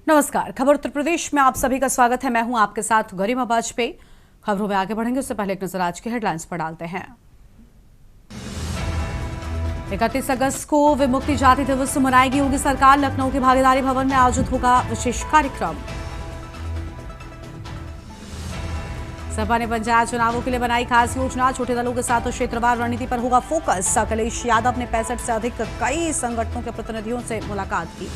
नमस्कार। खबर उत्तर प्रदेश में आप सभी का स्वागत है। मैं हूं आपके साथ गरिमा वाजपेयी। खबरों में आगे बढ़ेंगे उससे पहले एक नजर आज की हेडलाइंस पर डालते हैं। 31 अगस्त को विमुक्ति जाति दिवस मनाएगी योगी सरकार। लखनऊ के भागीदारी भवन में आयोजित होगा विशेष कार्यक्रम। सपा ने पंचायत चुनावों के लिए बनाई खास योजना। छोटे दलों के साथ क्षेत्रवार रणनीति पर होगा फोकस। अखिलेश यादव ने 65 से अधिक कई संगठनों के प्रतिनिधियों से मुलाकात की।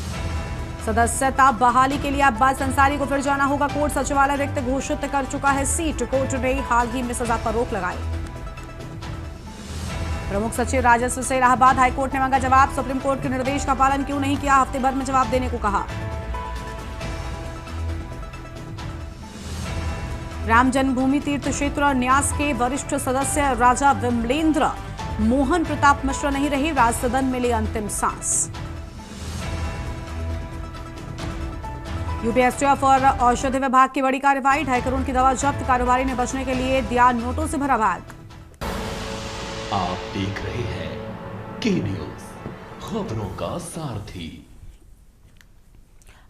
सदस्यता बहाली के लिए अब्बास अंसारी को फिर जाना होगा कोर्ट। सचिवालय रिक्त घोषित कर चुका है सीट। कोर्ट ने हाल ही में सजा पर रोक लगाई। प्रमुख सचिव राजस्व से इलाहाबाद हाईकोर्ट ने मांगा जवाब। सुप्रीम कोर्ट के निर्देश का पालन क्यों नहीं किया, हफ्ते भर में जवाब देने को कहा। राम जन्मभूमि तीर्थ क्षेत्र न्यास के वरिष्ठ सदस्य राजा विमलेंद्र मोहन प्रताप मिश्र नहीं रहे। राज्य सदन में ली अंतिम सांस। यूपीएसटीएफ और औषधि विभाग की बड़ी कार्रवाई। 2.5 करोड़ की दवा जब्त। कारोबारी ने बचने के लिए दिया नोटों से भरा बैग। आप देख रहे हैं के न्यूज, खबरों का सारथी।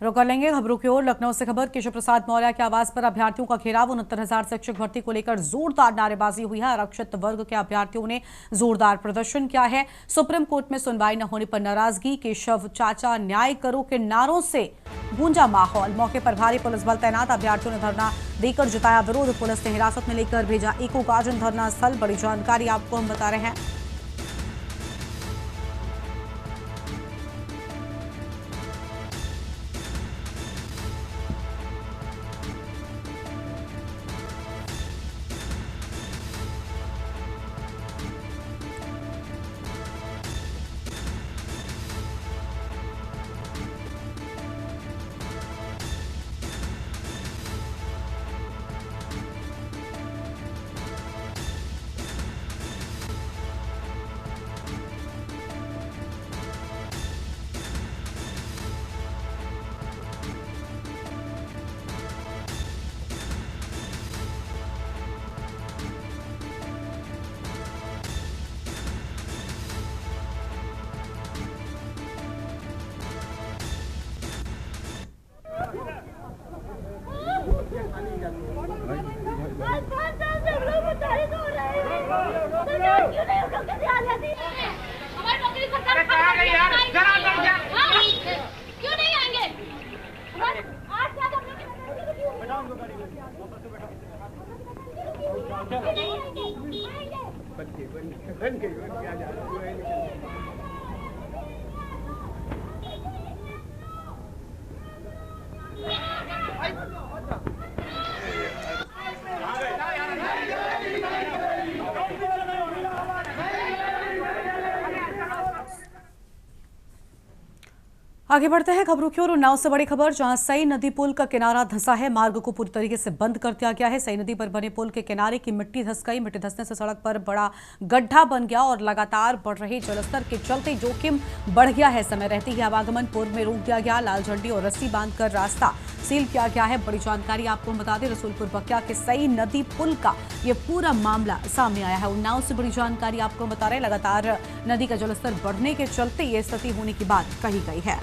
रुक कर लेंगे खबरों की ओर। लखनऊ से खबर। केशव प्रसाद मौर्य के आवास पर अभ्यर्थियों का घेराव। 69,000 शिक्षक भर्ती को लेकर जोरदार नारेबाजी हुई है। आरक्षित वर्ग के अभ्यर्थियों ने जोरदार प्रदर्शन किया है। सुप्रीम कोर्ट में सुनवाई न होने पर नाराजगी। केशव चाचा न्याय करो के नारों से गूंजा माहौल। मौके पर भारी पुलिस बल तैनात। अभ्यर्थियों ने धरना देकर जताया विरोध। पुलिस ने हिरासत में लेकर भेजा इको गार्डन धरना स्थल। बड़ी जानकारी आपको हम बता रहे हैं। आगे बढ़ते हैं खबरों की ओर। उन्नाव से बड़ी खबर, जहां सई नदी पुल का किनारा धंसा है। मार्ग को पूरी तरीके से बंद कर दिया गया है। सई नदी पर बने पुल के किनारे की मिट्टी धंस गई। मिट्टी धंसने से सड़क पर बड़ा गड्ढा बन गया और लगातार बढ़ रहे जलस्तर के चलते जोखिम बढ़ गया है। समय रहते ही आवागमन पूर्व में रोक दिया गया। लाल झंडी और रस्सी बांधकर रास्ता सील किया गया है। बड़ी जानकारी आपको बता दें, रसूलपुर बकिया के सई नदी पुल का ये पूरा मामला सामने आया है। उन्नाव से बड़ी जानकारी आपको बता रहे, लगातार नदी का जलस्तर बढ़ने के चलते ये स्थिति होने की बात कही गई है।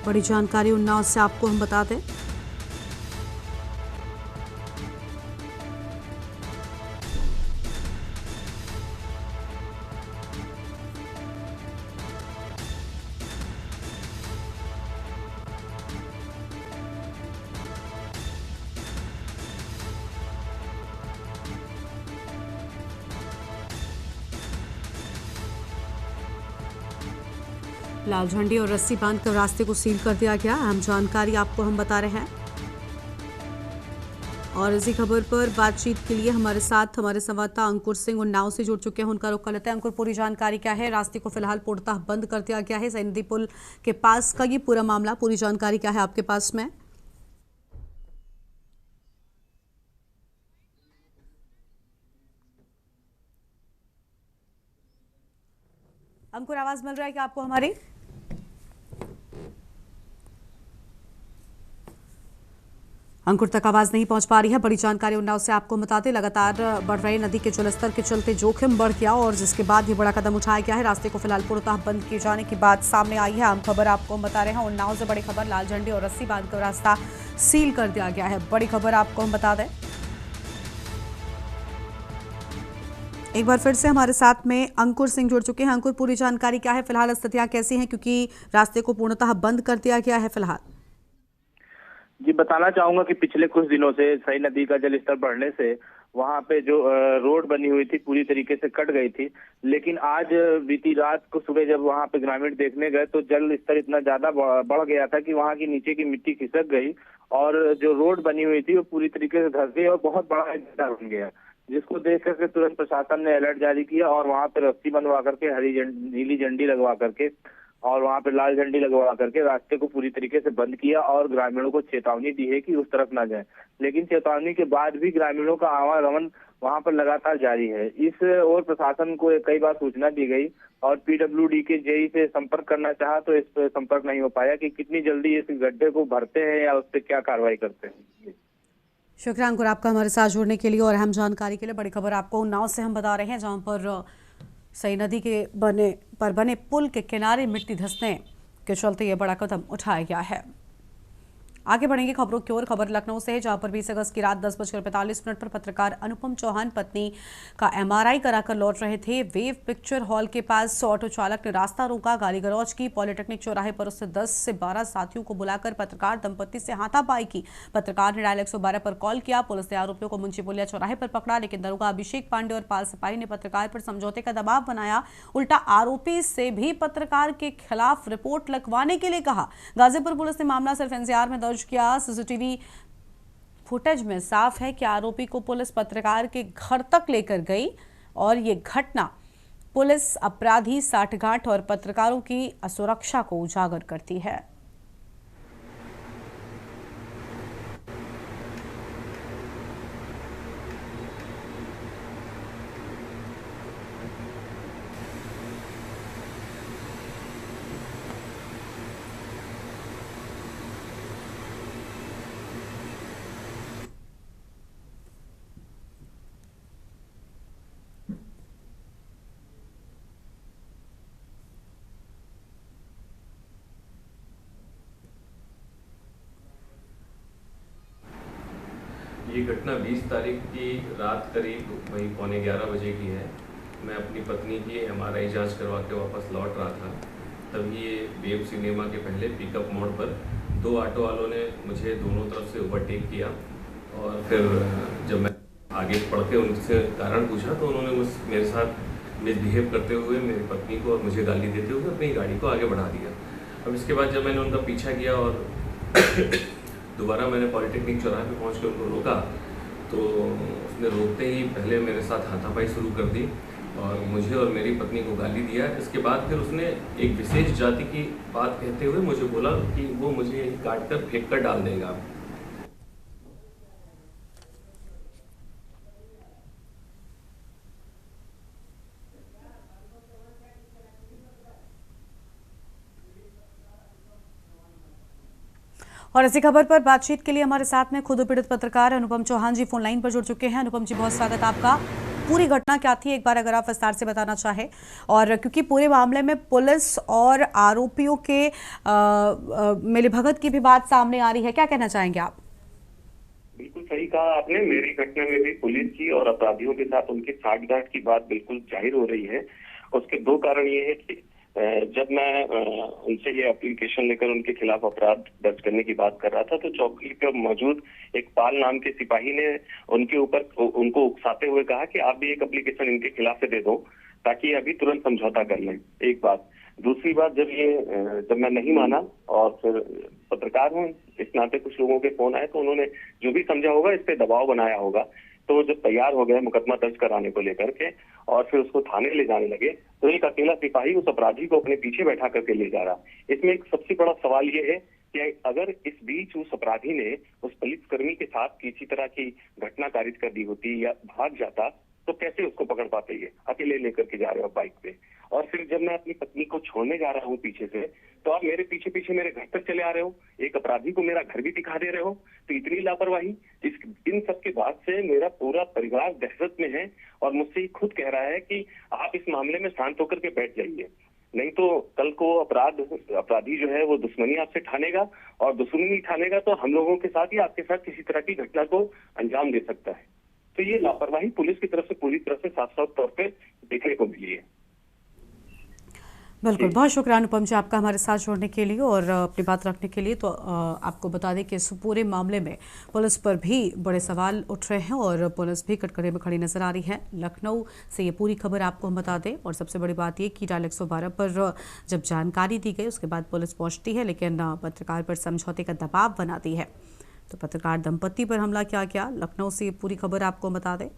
बड़ी जानकारी उन्नाव से आपको हम बता दें। लाल झंडी और रस्सी बांधकर रास्ते को सील कर दिया गया। अहम जानकारी आपको हम बता रहे हैं। और इसी खबर पर बातचीत के लिए हमारे साथ हमारे संवाददाता अंकुर सिंह उन्नाव से जुड़ चुके हैं। उनका रुख कर लेते हैं। अंकुर, पूरी जानकारी क्या है? रास्ते को फिलहाल पूर्णतः बंद कर दिया गया है सई नदी पुल के पास का ये पूरा मामला, पूरी जानकारी क्या है आपके पास में? अंकुर, आवाज मिल रहा है क्या आपको हमारी? अंकुर तक आवाज नहीं पहुंच पा रही है। बड़ी जानकारी उन्नाव से आपको बता दें, लगातार बढ़ रहे नदी के जलस्तर के चलते जोखिम बढ़ गया और जिसके बाद ये बड़ा कदम उठाया गया है। रास्ते को फिलहाल पूर्णतः बंद किए जाने की बात सामने आई है। आम खबर आपको बता रहे हैं उन्नाव से बड़ी खबर, लाल झंडी और रस्सी बांधकर रास्ता सील कर दिया गया है। बड़ी खबर आपको हम बता दें। एक बार फिर से हमारे साथ में अंकुर सिंह जुड़ चुके हैं। अंकुर, पूरी जानकारी क्या है? फिलहाल स्थितियां कैसी हैं, क्योंकि रास्ते को पूर्णतः बंद कर दिया गया है फिलहाल? जी, बताना चाहूंगा कि पिछले कुछ दिनों से सई नदी का जलस्तर बढ़ने से वहां पे जो रोड बनी हुई थी पूरी तरीके से कट गई थी। लेकिन आज बीती रात को सुबह जब वहां पे ग्रामीण देखने गए तो जल स्तर इतना ज्यादा बढ़ गया था कि वहां की नीचे की मिट्टी खिसक गई और जो रोड बनी हुई थी वो पूरी तरीके से धंस गई और बहुत बड़ा एक गड्ढा बन गया, जिसको देख करके तुरंत प्रशासन ने अलर्ट जारी किया और वहां पे रस्सी बनवा करके नीली झंडी लगवा करके और वहां पे लाल झंडी लगवा करके रास्ते को पूरी तरीके से बंद किया और ग्रामीणों को चेतावनी दी है कि उस तरफ ना जाएं। लेकिन चेतावनी के बाद भी ग्रामीणों का आवागमन वहां पर लगातार जारी है। इस ओर प्रशासन को कई बार सूचना दी गई और पीडब्ल्यूडी के जेई से संपर्क करना चाहा तो इस पर संपर्क नहीं हो पाया कि कितनी जल्दी इस गड्ढे को भरते हैं या उस पर क्या कार्रवाई करते हैं। शुक्रिया अंकुर आपका हमारे साथ जुड़ने के लिए और अहम जानकारी के लिए। बड़ी खबर आपको उन्नाव से हम बता रहे हैं, जहां पर सई नदी के बने पुल के किनारे मिट्टी धंसने के चलते ये बड़ा कदम उठाया गया है। आगे बढ़ेंगे खबरों की ओर। खबर लखनऊ से है, जहां पर 20 अगस्त की रात 10:45 पर पत्रकार अनुपम चौहान पत्नी का एमआरआई कराकर लौट रहे थे। वेव पिक्चर हॉल के पास ऑटो चालक ने रास्ता रोका, गाली गलौज की। पॉलिटेक्निक चौराहे पर उससे 10 से 12 साथियों को बुलाकर पत्रकार दंपति से हाथापाई की। पत्रकार ने डायल 112 पर कॉल किया। पुलिस ने आरोपियों को मुंशी पुलिया चौराहे पर पकड़ा, लेकिन दरोगा अभिषेक पांडे और पाल सिपाही ने पत्रकार पर समझौते का दबाव बनाया। उल्टा आरोपी से भी पत्रकार के खिलाफ रिपोर्ट लिखवाने के लिए कहा। गाजीपुर पुलिस ने मामला सिर्फ एनसीआर में दर्ज किया। सीसीटीवी फुटेज में साफ है कि आरोपी को पुलिस पत्रकार के घर तक लेकर गई और ये घटना पुलिस अपराधी साठगांठ और पत्रकारों की असुरक्षा को उजागर करती है। ये घटना 20 तारीख की रात करीब वही 11:15 बजे की है। मैं अपनी पत्नी की एमआरआई जांच करवा के वापस लौट रहा था, तभी ये वेब सिनेमा के पहले पिकअप मोड़ पर दो ऑटो वालों ने मुझे दोनों तरफ से ओवरटेक किया और फिर जब मैं आगे बढ़ के उनसे कारण पूछा तो उन्होंने मेरे साथ मिसबिहेव करते हुए मेरी पत्नी को और मुझे गाली देते हुए अपनी गाड़ी को आगे बढ़ा दिया। अब इसके बाद जब मैंने उनका पीछा किया और दोबारा मैंने पॉलिटेक्निक चौराहे पे पहुंच कर उनको रोका तो उसने रोकते ही पहले मेरे साथ हाथापाई शुरू कर दी और मुझे और मेरी पत्नी को गाली दिया। इसके बाद फिर उसने एक विशेष जाति की बात कहते हुए मुझे बोला कि वो मुझे काट कर फेंक कर डाल देगा। और इसी खबर पर बातचीत के लिए हमारे साथ में खुद पीड़ित पत्रकार अनुपम चौहान जी फोन लाइन पर जुड़ चुके हैं। अनुपम जी, बहुत स्वागत आपका। पूरी घटना क्या थी, एक बार अगर आप विस्तार से बताना चाहें, और क्योंकि पूरे मामले में पुलिस और आरोपियों के मिलीभगत की भी बात सामने आ रही है, क्या कहना चाहेंगे आप? बिल्कुल सही कहा आपने। मेरी घटना में भी पुलिस की और अपराधियों के साथ उनके साठगांठ की बात बिल्कुल जाहिर हो रही है। उसके दो कारण ये है कि जब मैं उनसे ये एप्लीकेशन लेकर उनके खिलाफ अपराध दर्ज करने की बात कर रहा था तो चौकी पर मौजूद एक पाल नाम के सिपाही ने उनके ऊपर उनको उकसाते हुए कहा कि आप भी एक एप्लीकेशन इनके खिलाफ से दे दो ताकि अभी तुरंत समझौता कर लें। एक बात। दूसरी बात, जब मैं नहीं माना और फिर पत्रकार हूँ, इस नाते कुछ लोगों के फोन आए तो उन्होंने जो भी समझा होगा इस पे दबाव बनाया होगा। तो जब तैयार हो गए मुकदमा दर्ज कराने को लेकर के और फिर उसको थाने ले जाने लगे, तो एक अकेला सिपाही उस अपराधी को अपने पीछे बैठा करके ले जा रहा। इसमें एक सबसे बड़ा सवाल ये है कि अगर इस बीच उस अपराधी ने उस पुलिसकर्मी के साथ किसी तरह की घटना कारित कर दी होती या भाग जाता, तो कैसे उसको पकड़ पाते? ये अकेले लेकर के जा रहे हो बाइक पे। और फिर जब मैं अपनी पत्नी को छोड़ने जा रहा हूँ पीछे से, तो आप मेरे पीछे पीछे मेरे घर तक चले आ रहे हो, एक अपराधी को मेरा घर भी दिखा दे रहे हो। तो इतनी लापरवाही, इन सब के बाद से मेरा पूरा परिवार दहशत में है और मुझसे ही खुद कह रहा है कि आप इस मामले में शांत होकर के बैठ जाइए, नहीं तो कल को अपराधी जो है वो दुश्मनी आपसे ठानेगा, और दुश्मनी ठानेगा तो हम लोगों के साथ या आपके साथ किसी तरह की घटना को अंजाम दे सकता है। तो ये लापरवाही पुलिस की तरफ से पूरी तरह से साफ साफ तौर पे देखने को मिली है। बिल्कुल, बहुत शुक्रिया अनुपम जी आपका हमारे साथ जुड़ने के लिए और अपनी बात रखने के लिए। तो आपको बता दें कि इस पूरे मामले में पुलिस पर भी बड़े सवाल उठ रहे हैं और पुलिस भी कटघरे में खड़ी नजर आ रही है। लखनऊ से ये पूरी खबर आपको हम बता दें। और सबसे बड़ी बात ये कि डायल 112 पर जब जानकारी दी गई उसके बाद पुलिस पहुंचती है, लेकिन पत्रकार पर समझौते का दबाव बनाती है। तो पत्रकार दंपति पर हमला किया गया। लखनऊ से ये पूरी खबर आपको बता दें।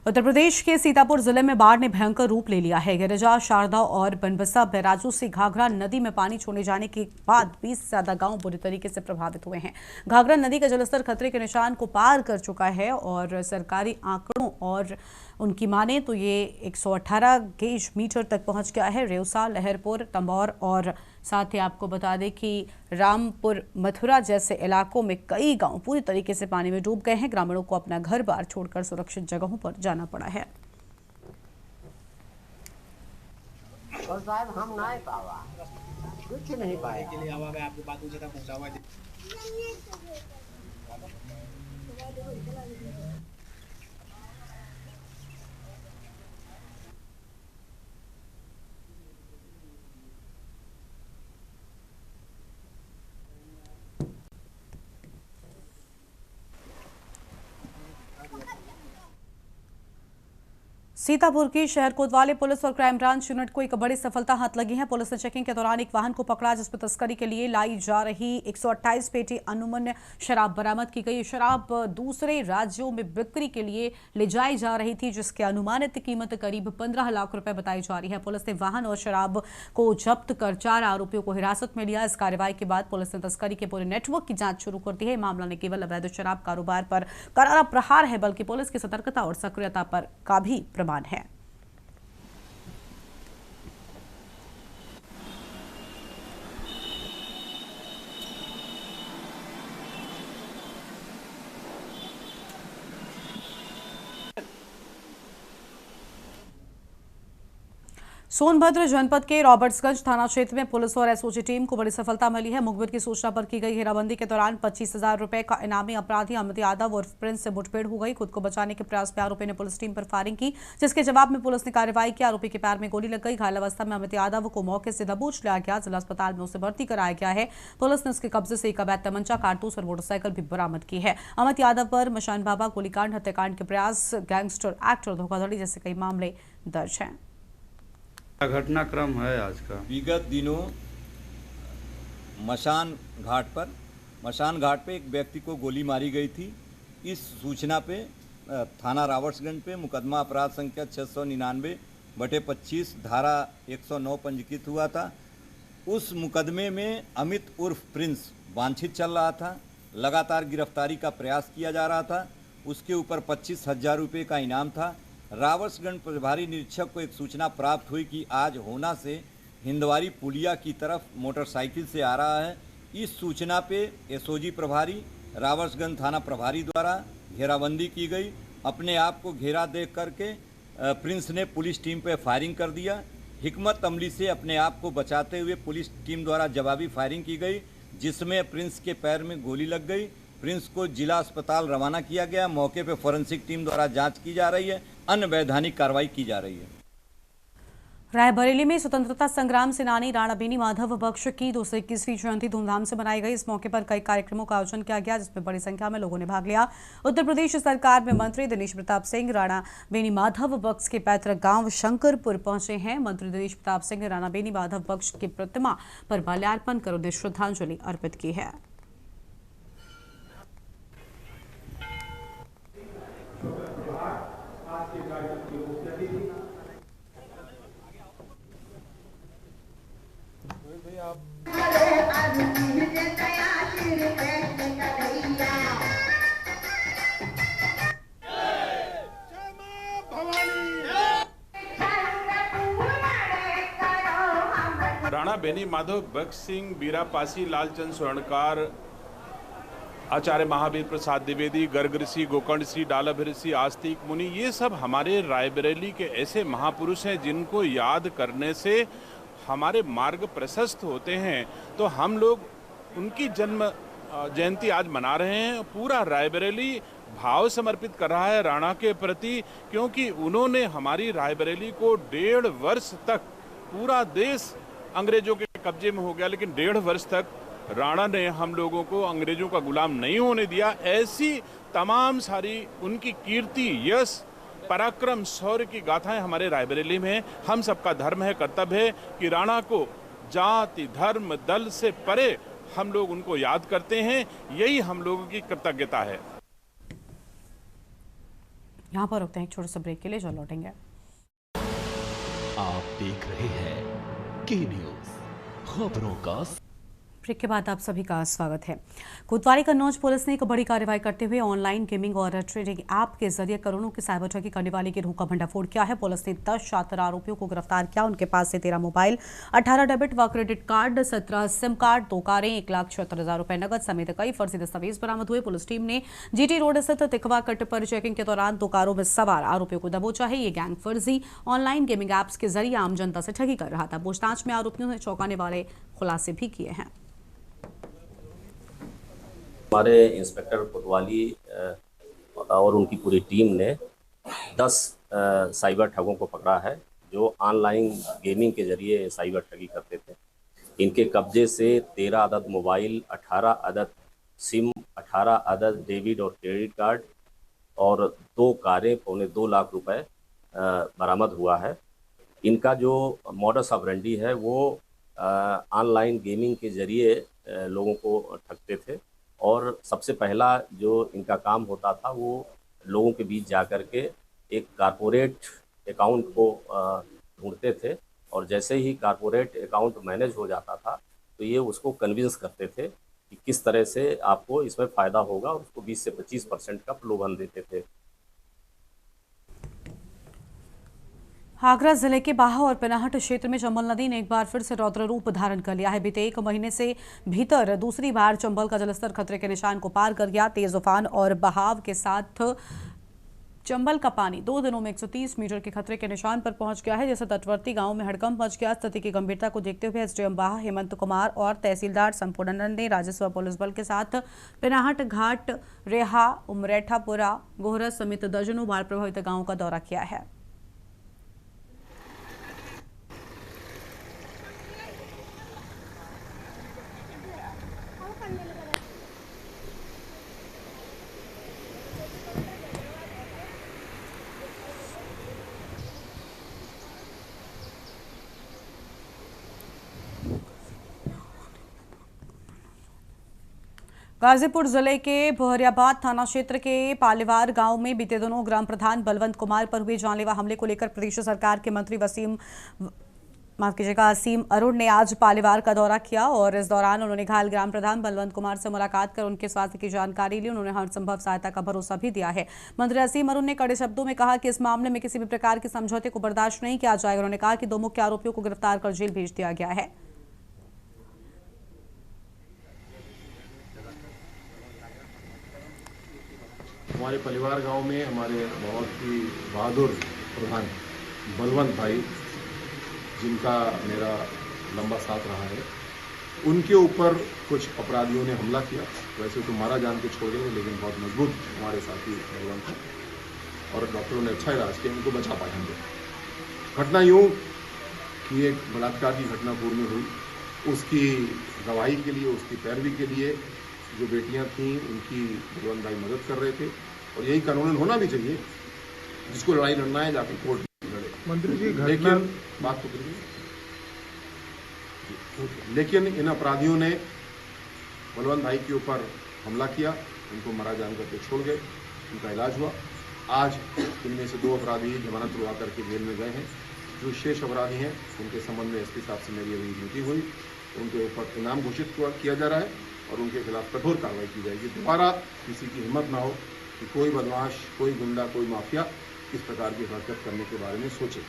उत्तर प्रदेश के सीतापुर जिले में बाढ़ ने भयंकर रूप ले लिया है। गिरिजा, शारदा और बनबसा बैराजों से घाघरा नदी में पानी छोड़े जाने के बाद 20 से ज्यादा गांव बुरी तरीके से प्रभावित हुए हैं। घाघरा नदी का जलस्तर खतरे के निशान को पार कर चुका है और सरकारी आंकड़ों और उनकी माने तो ये 118 गेज मीटर तक पहुंच गया है। रेउसा, लहरपुर, तंबौर और साथ ही आपको बता दें कि रामपुर, मथुरा जैसे इलाकों में कई गांव पूरी तरीके से पानी में डूब गए हैं। ग्रामीणों को अपना घर बार छोड़कर सुरक्षित जगहों पर जाना पड़ा है। और साहब हम ना पावा कुछ नहीं पाए के लिए हवा में आपको बात ज़्यादा पहुंचा हुआ है। सीतापुर की शहर कोतवाली पुलिस और क्राइम ब्रांच यूनिट को एक बड़ी सफलता हाथ लगी है। पुलिस ने चेकिंग के दौरान एक वाहन को पकड़ा जिसमें तस्करी के लिए लाई जा रही 128 पेटी अनुमन्य शराब बरामद की गई। शराब दूसरे राज्यों में बिक्री के लिए ले जाई जा रही थी, जिसकी अनुमानित कीमत करीब 15 लाख रुपए बताई जा रही है। पुलिस ने वाहन और शराब को जब्त कर 4 आरोपियों को हिरासत में लिया। इस कार्रवाई के बाद पुलिस ने तस्करी के पूरे नेटवर्क की जांच शुरू कर दी है। मामला न केवल अवैध शराब कारोबार पर करारा प्रहार है, बल्कि पुलिस की सतर्कता और सक्रियता पर का भी प्रमाण है। सोनभद्र जनपद के रॉबर्ट्सगंज थाना क्षेत्र में पुलिस और एसओजी टीम को बड़ी सफलता मिली है। मुखबिर की सूचना पर की गई घेराबंदी के दौरान 25,000 रुपए का इनामी अपराधी अमित यादव और प्रिंस से मुठभेड़ हो गई। खुद को बचाने के प्रयास में आरोपी ने पुलिस टीम पर फायरिंग की, जिसके जवाब में पुलिस ने कार्रवाई की। आरोपी के पैर में गोली लग गई। घायल अवस्था में अमित यादव को मौके से दबोच लिया गया। जिला अस्पताल में उसे भर्ती कराया गया है। पुलिस ने उसके कब्जे से एक अवैध तमंचा, कारतूस और मोटरसाइकिल भी बरामद की है। अमित यादव पर मशान बाबा, गोलीकांड, हत्याकांड के प्रयास, गैंगस्टर एक्ट और धोखाधड़ी जैसे कई मामले दर्ज हैं। घटनाक्रम है आज का। विगत दिनों मशान घाट पे एक व्यक्ति को गोली मारी गई थी। इस सूचना पे थाना रावर्ट्सगंज पे मुकदमा अपराध संख्या 699/25 धारा 109 पंजीकृत हुआ था। उस मुकदमे में अमित उर्फ प्रिंस वांछित चल रहा था। लगातार गिरफ्तारी का प्रयास किया जा रहा था। उसके ऊपर 25,000 रुपये का इनाम था। रावर्ट्सगंज प्रभारी निरीक्षक को एक सूचना प्राप्त हुई कि आज होना से हिंदवारी पुलिया की तरफ मोटरसाइकिल से आ रहा है। इस सूचना पे एसओजी प्रभारी, रावर्ट्सगंज थाना प्रभारी द्वारा घेराबंदी की गई। अपने आप को घेरा देख करके प्रिंस ने पुलिस टीम पे फायरिंग कर दिया। हिकमत अमली से अपने आप को बचाते हुए पुलिस टीम द्वारा जवाबी फायरिंग की गई, जिसमें प्रिंस के पैर में गोली लग गई। प्रिंस को जिला अस्पताल रवाना किया गया। मौके पर फॉरेंसिक टीम द्वारा जांच की जा रही है। अन्य वैधानिक कार्रवाई की जा रही है। रायबरेली में स्वतंत्रता संग्राम सेनानी राणा बेनी माधव बख्श की 221वीं जयंती धूमधाम से मनाई गई। इस मौके पर कई कार्यक्रमों का आयोजन किया गया, जिसमें बड़ी संख्या में लोगों ने भाग लिया। उत्तर प्रदेश सरकार में मंत्री दिनेश प्रताप सिंह राणा बेनी माधव बख्श के पैतृक गांव शंकरपुर पहुंचे हैं। मंत्री दिनेश प्रताप सिंह ने राणा बेनी माधव बख्श की प्रतिमा पर माल्यार्पण कर उन्हें श्रद्धांजलि अर्पित की है। राणा बेनी माधव बख्श सिंह, बीरापासी, लालचंद स्वर्णकार, आचार्य महावीर प्रसाद द्विवेदी, गर्ग ऋषि, गोकर्ण ऋषि, डालब ऋषि, आस्तिक मुनि, ये सब हमारे रायबरेली के ऐसे महापुरुष हैं जिनको याद करने से हमारे मार्ग प्रशस्त होते हैं। तो हम लोग उनकी जन्म जयंती आज मना रहे हैं। पूरा रायबरेली भाव समर्पित कर रहा है राणा के प्रति, क्योंकि उन्होंने हमारी रायबरेली को 1.5 वर्ष तक, पूरा देश अंग्रेजों के कब्जे में हो गया, लेकिन 1.5 वर्ष तक राणा ने हम लोगों को अंग्रेजों का गुलाम नहीं होने दिया। ऐसी तमाम सारी उनकी कीर्ति, यश, पराक्रम, शौर्य की गाथाएं हमारे रायबरेली में हैं। हम सबका धर्म है, कर्तव्य है कि राणा को जाति, धर्म, दल से परे हम लोग उनको याद करते हैं। यही हम लोगों की कृतज्ञता है। यहाँ पर रुकते हैं एक छोटे से ब्रेक के लिए, जो लौटेंगे। आप देख रहे हैं के न्यूज़, खबरों का। ब्रेक के बाद आप सभी का स्वागत है। कोतवाली कन्नौज पुलिस ने एक बड़ी कार्रवाई करते हुए ऑनलाइन गेमिंग और ट्रेडिंग ऐप के जरिए करोड़ों की साइबर ठगी करने वाले गिरोह का भंडाफोड़ किया है। पुलिस ने 10 शातिर आरोपियों को गिरफ्तार किया। उनके पास से 13 मोबाइल, 18 डेबिट व क्रेडिट कार्ड, 17 सिम कार्ड, 2 कारें, 1,76,000 रुपए नकद समेत कई फर्जी दस्तावेज बरामद हुए। पुलिस टीम ने जीटी रोड स्थित तिकवा कट पर चेकिंग के दौरान 2 कारों में सवार आरोपियों को दबोचा है। ये गैंग फर्जी ऑनलाइन गेमिंग ऐप्स के जरिए आम जनता से ठगी कर रहा था। पूछताछ में आरोपियों ने चौंकाने वाले खुलासे भी किए हैं। हमारे इंस्पेक्टर कोतवाली और उनकी पूरी टीम ने 10 साइबर ठगों को पकड़ा है, जो ऑनलाइन गेमिंग के जरिए साइबर ठगी करते थे। इनके कब्जे से 13 अदद मोबाइल, 18 अदद सिम, 18 अदद डेबिट और क्रेडिट कार्ड और 2 कारें, 2.25 लाख रुपए बरामद हुआ है। इनका जो मॉडस ऑपरेंडी है वो ऑनलाइन गेमिंग के जरिए लोगों को ठगते थे। और सबसे पहला जो इनका काम होता था वो लोगों के बीच जा कर के एक कारपोरेट अकाउंट को ढूंढते थे, और जैसे ही कारपोरेट अकाउंट मैनेज हो जाता था तो ये उसको कन्विंस करते थे कि किस तरह से आपको इसमें फ़ायदा होगा, और उसको 20 से 25% का प्रलोभन देते थे। आगरा जिले के बाहा और पिनाहट क्षेत्र में चंबल नदी ने एक बार फिर से रौद्र रूप धारण कर लिया है। बीते 1 महीने से भीतर दूसरी बार चंबल का जलस्तर खतरे के निशान को पार कर गया। तेज उफान और बहाव के साथ चंबल का पानी 2 दिनों में 130 मीटर के खतरे के निशान पर पहुंच गया है, जिससे तटवर्ती गांवों में हड़कंप मच गया। स्थिति की गंभीरता को देखते हुए एसडीएम बाहा हेमंत कुमार और तहसीलदार संपूर्णानंद ने राजस्व पुलिस बल के साथ पिनाहट घाट, रेहा, उमरेठापुरा, गोहरस समेत दर्जनों बाढ़ प्रभावित गांवों का दौरा किया है। गाजीपुर जिले के बहरियाबाद थाना क्षेत्र के पालेवार गांव में बीते दिनों ग्राम प्रधान बलवंत कुमार पर हुए जानलेवा हमले को लेकर प्रदेश सरकार के मंत्री असीम अरुण ने आज पालेवार का दौरा किया, और इस दौरान उन्होंने घायल ग्राम प्रधान बलवंत कुमार से मुलाकात कर उनके स्वास्थ्य की जानकारी ली। उन्होंने हर संभव सहायता का भरोसा भी दिया है। मंत्री असीम अरुण ने कड़े शब्दों में कहा कि इस मामले में किसी भी प्रकार के समझौते को बर्दाश्त नहीं किया जाएगा। उन्होंने कहा कि 2 मुख्य आरोपियों को गिरफ्तार कर जेल भेज दिया गया है। हमारे परिवार गांव में हमारे बहुत ही बहादुर प्रधान बलवंत भाई, जिनका मेरा लंबा साथ रहा है, उनके ऊपर कुछ अपराधियों ने हमला किया। वैसे तो मारा जान के छोड़ेंगे, लेकिन बहुत मजबूत हमारे साथी बलवंत हैं और डॉक्टरों ने अच्छा इलाज किया, उनको बचा पाए हम लोग। घटना यूँ कि एक बलात्कार की घटना पूर्व में हुई, उसकी गवाही के लिए, उसकी पैरवी के लिए जो बेटियां थीं उनकी बलवंत भाई मदद कर रहे थे। और यही कानूनन होना भी चाहिए, जिसको लड़ाई लड़ना है जाकर कोर्ट में लड़े। मंत्री जी, लेकिन बात तो करिए, लेकिन इन अपराधियों ने बलवंत भाई के ऊपर हमला किया, उनको मारा जान करके छोड़ गए, उनका इलाज हुआ। आज इनमें से 2 अपराधी जमानत रुआ करके जेल में गए हैं। जो शेष अपराधी हैं उनके संबंध में एसपी साहब से मेरी अभी मीटिंग हुई, उनके ऊपर इनाम घोषित किया जा रहा है और उनके खिलाफ कठोर कार्रवाई की जाएगी। दोबारा किसी की हिम्मत ना हो कि कोई बदमाश, कोई गुंडा, कोई माफिया इस प्रकार की हरकत करने के बारे में सोचे।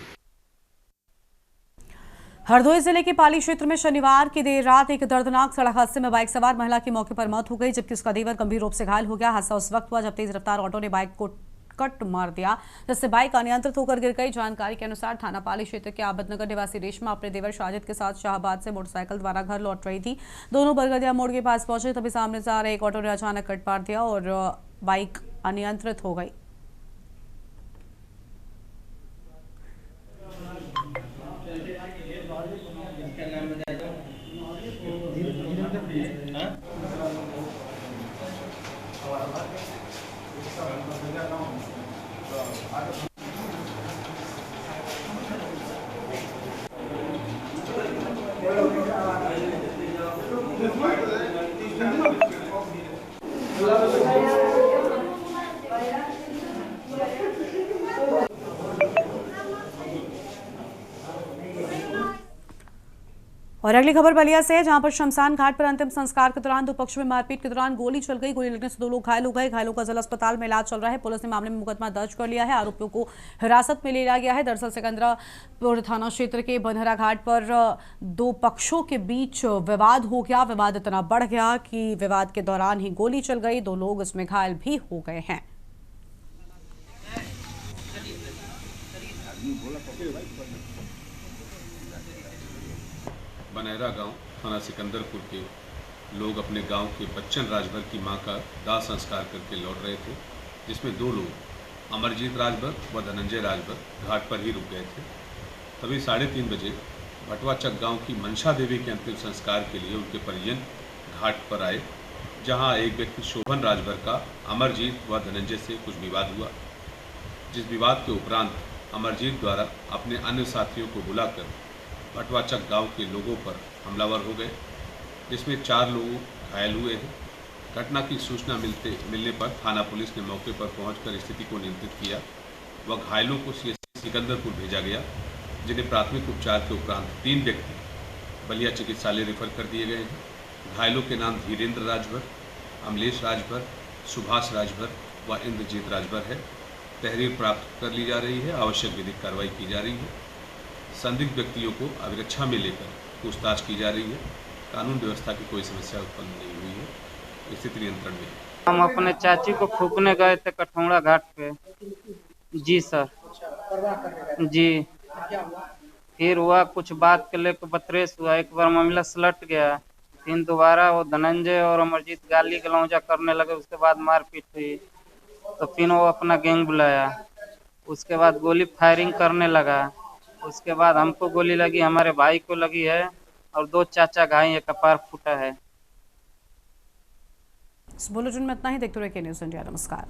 हरदोई जिले के पाली क्षेत्र में शनिवार की देर रात एक दर्दनाक सड़क हादसे में बाइक सवार महिला की मौके पर मौत हो गई, जबकि उसका देवर गंभीर रूप से घायल हो गया। हादसा उस वक्त हुआ जब तेज रफ्तार ऑटो ने बाइक को कट मार दिया, जिससे बाइक अनियंत्रित होकर गिर गई। जानकारी के अनुसार थाना पाली क्षेत्र के आबदनगर निवासी रेशमा अपने देवर शाजिद के साथ शाहबाद से मोटरसाइकिल द्वारा घर लौट रही थी। दोनों बरगदिया मोड़ के पास पहुंचे, तभी सामने से आ रहे एक ऑटो ने अचानक कट मार दिया और बाइक अनियंत्रित हो गई। और अगली खबर बलिया से है, जहां पर शमशान घाट पर अंतिम संस्कार के दौरान 2 पक्षों में मारपीट के दौरान गोली चल गई। गोली लगने से 2 लोग घायल हो गए। घायलों का जिला अस्पताल में इलाज चल रहा है। पुलिस ने मामले में मुकदमा दर्ज कर लिया है। आरोपियों को हिरासत में ले लिया गया है। दरअसल सिकंदरापुर थाना क्षेत्र के बनहरा घाट पर 2 पक्षों के बीच विवाद हो गया। विवाद इतना बढ़ गया कि विवाद के दौरान ही गोली चल गई। 2 लोग इसमें घायल भी हो गए हैं। बनहरा गांव थाना सिकंदरपुर के लोग अपने गांव के बच्चन राजभर की मां का दाह संस्कार करके लौट रहे थे, जिसमें 2 लोग अमरजीत राजभर व धनंजय राजभर घाट पर ही रुक गए थे। तभी 3:30 बजे भटवाचक गांव की मनसा देवी के अंतिम संस्कार के लिए उनके परिजन घाट पर आए, जहां एक व्यक्ति शोभन राजभर का अमरजीत व धनंजय से कुछ विवाद हुआ, जिस विवाद के उपरांत अमरजीत द्वारा अपने अन्य साथियों को बुलाकर भटवाचक गांव के लोगों पर हमलावर हो गए, जिसमें 4 लोग घायल हुए हैं। घटना की सूचना मिलने पर थाना पुलिस ने मौके पर पहुंचकर स्थिति को नियंत्रित किया व घायलों को सीएससी सिकंदरपुर भेजा गया, जिन्हें प्राथमिक उपचार के उपरांत 3 व्यक्ति बलिया चिकित्सालय रेफर कर दिए गए हैं। घायलों के नाम धीरेन्द्र राजभर, अमलेश राजभर, सुभाष राजभर व इंद्रजीत राजभर है। तहरीर प्राप्त कर ली जा रही है। आवश्यक विधिक कार्रवाई की जा रही है। संदिग्ध व्यक्तियों को अभिरक्षा में लेकर पूछताछ की जा रही है। कानून व्यवस्था की कोई समस्या उत्पन्न नहीं हुई है। स्थिति नियंत्रण में है। हम अपने चाची को फूकने गए थे कठौड़ा घाट पे। जी सर। जी। फिर हुआ कुछ बात के लेकर बतरेस हुआ। एक बार मामला सलट गया, फिर दोबारा वो धनंजय और अमरजीत गाली गलौजा करने लगे। उसके बाद मारपीट हुई, तो फिर वो अपना गैंग बुलाया। उसके बाद गोली फायरिंग करने लगा। उसके बाद हमको गोली लगी, हमारे भाई को लगी है और 2 चाचा घायल, एक कपार फूटा है। इस बुलेटिन में इतना ही। देखते रहिए के न्यूज़ इंडिया। नमस्कार।